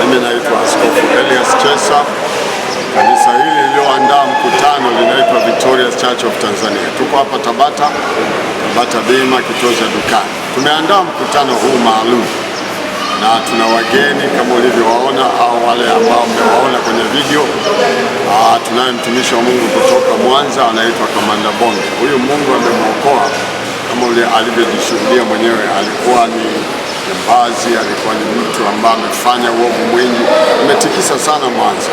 Mimi naitwa Askofu Elias Chesa. Kanisa hili lilioandaa mkutano linaitwa Victorious Church of Tanzania. Tuko hapa Tabata Bima, kituo cha Dukani. Tumeandaa mkutano huu maalum na tuna wageni kama ulivyowaona au wale ambao mmewaona kwenye video. Tunaye mtumishi wa Mungu kutoka Mwanza anaitwa Kamanda Bonge. Huyu Mungu amemwokoa kama alivyojishuhudia mwenyewe. Alikuwa ni jambazi, alikuwa ni mtu ambaye amefanya uovu mwingi, umetikisa sana Mwanza,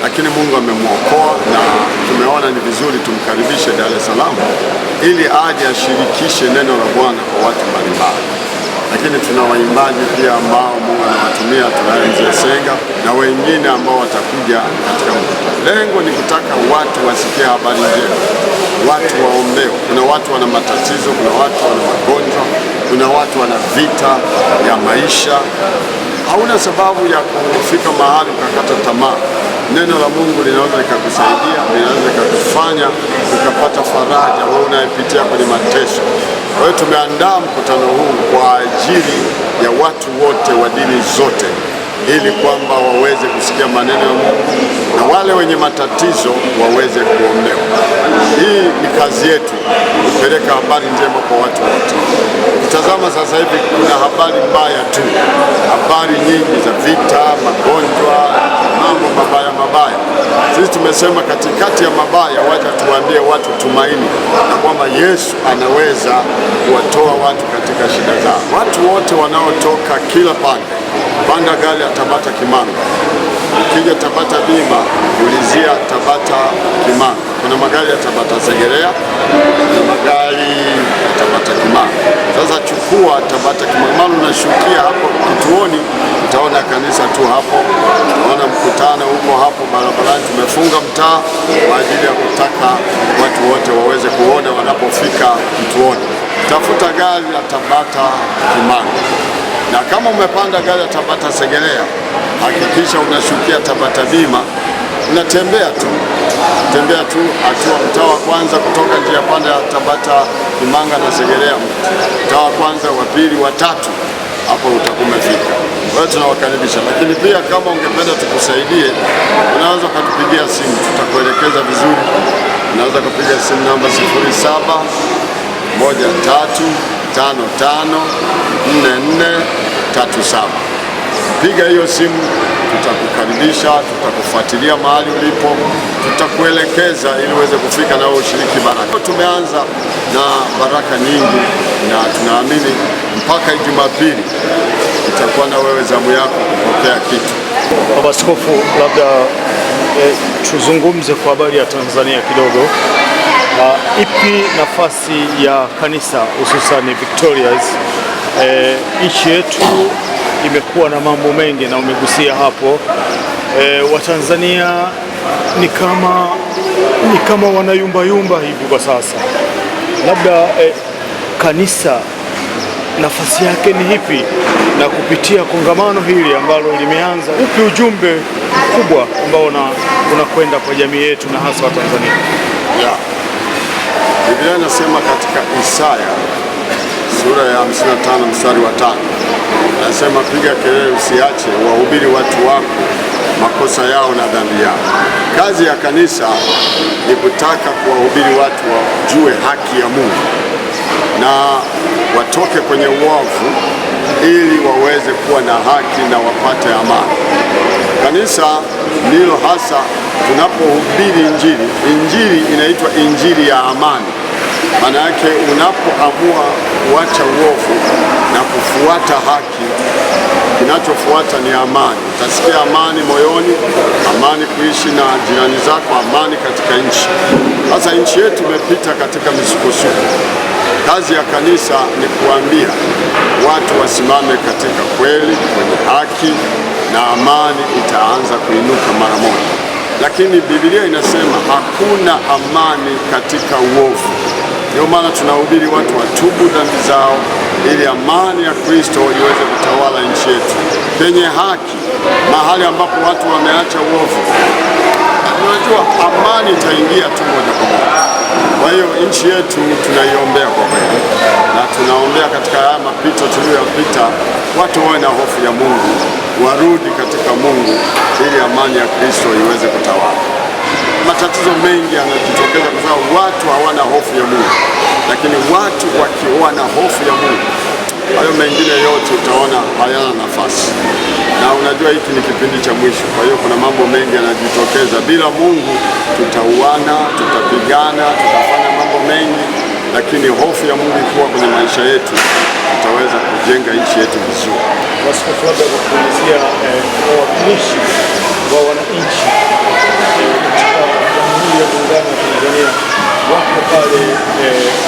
lakini Mungu amemwokoa na tumeona ni vizuri tumkaribishe Dar es Salaam ili aje ashirikishe neno la Bwana kwa watu mbalimbali. Lakini tuna waimbaji pia ambao Mungu anawatumia, tunaye Mzee Senga na wengine ambao watakuja katika mkutano. Lengo ni kutaka watu wasikie habari njema, watu waombewe. Kuna watu wana matatizo, kuna watu wana magonjwa, kuna watu wana vita ya maisha. Hauna sababu ya kufika mahali ukakata tamaa. Neno la Mungu linaweza likakusaidia, linaweza likakufanya ukapata faraja wewe unayepitia kwenye mateso. Kwa hiyo tumeandaa mkutano huu kwa ajili ya watu wote wa dini zote, ili kwamba waweze kusikia maneno ya Mungu na wale wenye matatizo waweze kuombewa. Hii ni kazi yetu, kupeleka habari njema kwa watu wote. Ukitazama sasa hivi kuna habari mbaya tu, habari nyingi za vita, magonjwa, mambo mabaya. Sisi tumesema katikati ya mabaya, wacha tuwaambie watu tumaini na kwamba Yesu anaweza kuwatoa watu katika shida zao. Watu wote wanaotoka kila panda gari ya Tabata Kimanga. Ukija Tabata Bima, ulizia Tabata Kimanga. Kuna magari ya Tabata Segerea na magari ya Tabata Kimanga. Sasa chukua Tabata Kimanga, maana unashukia hapo kituoni, utaona kanisa tu hapo, unaona mkutano huko hapo barabarani. Tumefunga mtaa kwa ajili ya kutaka watu wote waweze kuona wanapofika kituoni. Tafuta gari la Tabata Kimanga. Na kama umepanda gari ya Tabata Segerea, hakikisha unashukia Tabata Bima, unatembea tu hatua mtaa wa kwanza kutoka njia panda ya Tabata Kimanga na Segerea, mtaa wa kwanza, wa pili, wa tatu, hapo utakuwa umefika. Kwa hiyo tunawakaribisha, lakini pia kama ungependa tukusaidie, unaweza kutupigia simu, tutakuelekeza vizuri. Unaweza kupiga simu namba 0713554437. Piga hiyo simu, tutakukaribisha, tutakufuatilia mahali ulipo, tutakuelekeza ili uweze kufika na ushiriki baraka. Tumeanza na baraka nyingi na tunaamini mpaka Jumapili itakuwa na wewe zamu yako kupokea kitu. Baba Askofu, labda tuzungumze kwa habari ya Tanzania kidogo. Ipi nafasi ya kanisa hususan Victorious? Nchi yetu imekuwa na mambo mengi na umegusia hapo. Watanzania ni kama wanayumba hivi kwa sasa. Labda kanisa nafasi yake ni hipi, na kupitia kongamano hili ambalo limeanza, upi ujumbe mkubwa ambao unakwenda kwa jamii yetu na hasa wa Tanzania? Biblia inasema katika Isaya sura ya 55 mstari wa 5, nasema piga kelele, usiache wahubiri watu wako makosa yao na dhambi yao. Kazi ya kanisa ni kutaka kuwahubiri watu wajue haki ya Mungu na watoke kwenye uovu ili waweze kuwa na haki na wapate amani. Kanisa ndilo hasa tunapohubiri Injili. Injili inaitwa Injili ya amani. Maana yake unapoamua kuacha uovu na kufuata haki, kinachofuata ni amani. Utasikia amani moyoni, amani kuishi na jirani zako, amani katika nchi. Sasa nchi yetu imepita katika misukosuko. Kazi ya kanisa ni kuambia watu wasimame katika kweli, kwenye haki, na amani itaanza kuinuka mara moja. Lakini Biblia inasema hakuna amani katika uovu. Ndio maana tunahubiri watu watubu dhambi zao ili amani ya Kristo iweze kutawala nchi yetu penye haki, mahali ambapo watu wameacha uovu. Unajua amani itaingia tu moja kwa moja. Kwa hiyo nchi yetu tunaiombea kwa kweli, na tunaombea katika haya mapito tuliyopita, watu wawe na hofu ya Mungu, warudi katika Mungu ili amani ya Kristo iweze kutawala. Matatizo mengi yanajitokeza kwa sababu watu hawana hofu ya Mungu, lakini watu wakiwa na hofu ya Mungu, hayo mengine yote utaona hayana nafasi. Na unajua hiki ni kipindi cha mwisho, kwa hiyo kuna mambo mengi yanajitokeza. Bila Mungu tutauana, tutapigana, tutafanya mambo mengi, lakini hofu ya Mungu ikiwa kwenye maisha yetu, tutaweza kujenga nchi yetu vizuri. Askofu, labda kwa kuulizia wawakilishi wa wananchi katika Jamhuri ya Muungano wa Tanzania wako pale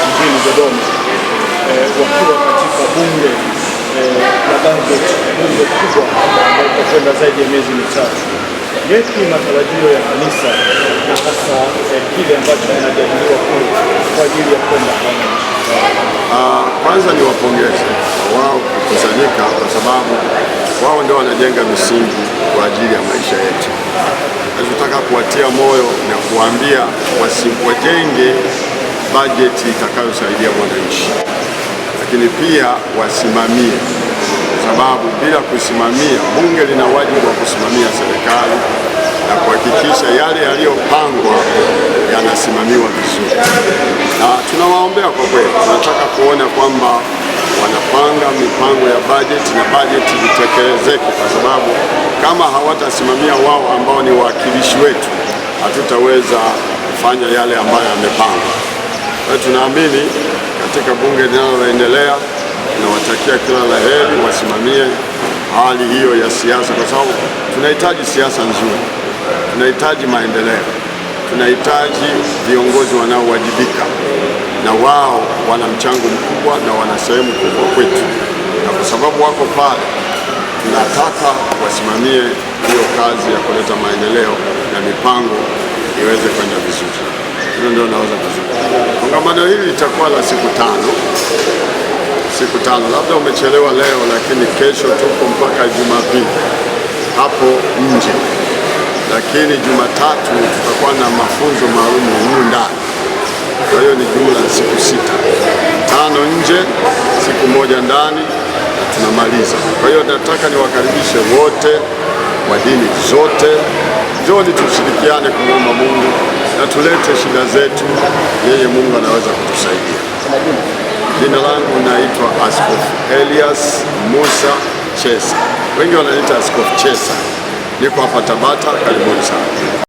mjini Dodoma wakiwa katika bunge la bajeti, bunge kubwa ambalo litakwenda zaidi ya miezi mitatu. Yepi matarajio ya kanisa na hasa kile ambacho kinajadiliwa kule kwa ajili ya kwenda kwa wananchi? Kwanza ni wapongeze wao kukusanyika, kwa sababu wao ndio wanajenga misingi kwa ajili ya maisha yetu. Tunataka kuwatia moyo na kuambia wajenge bajeti itakayosaidia mwananchi, lakini pia wasimamie, kwa sababu bila kusimamia, bunge lina wajibu wa kusimamia serikali na kuhakikisha yale yaliyopangwa yanasimamiwa vizuri. Na tunawaombea kwa kweli, tunataka kuona kwamba wanapanga mipango ya bajeti na bajeti itekelezeke, kwa sababu kama hawatasimamia wao ambao ni wawakilishi wetu, hatutaweza kufanya yale ambayo yamepangwa. Kwa hiyo tunaamini katika bunge linaloendelea, tunawatakia kila la heri, wasimamie hali hiyo ya siasa, kwa sababu tunahitaji siasa nzuri, tunahitaji maendeleo, tunahitaji viongozi wanaowajibika, na wao wana mchango mkubwa na wana sehemu kubwa kwetu, na kwa sababu wako pale, tunataka wasimamie hiyo kazi ya kuleta maendeleo na mipango iweze kwenda vizuri. Hilo ndio naweza kuzungumza. Kongamano hili litakuwa la siku tano, labda umechelewa leo, lakini kesho tuko mpaka Jumapili hapo nje, lakini Jumatatu tutakuwa na mafunzo maalum humu ndani. Kwa hiyo ni jumla ya siku 6, 5 nje, siku moja ndani, na tunamaliza. Kwa hiyo nataka niwakaribishe wote wa dini zote, njooni tushirikiane kumwomba Mungu na tulete shida zetu, yeye Mungu anaweza kutusaidia. Jina langu naitwa Askofu Elias Musa Chesa, wengi wananiita Askofu Chesa. Niko hapa Tabata, karibuni sana.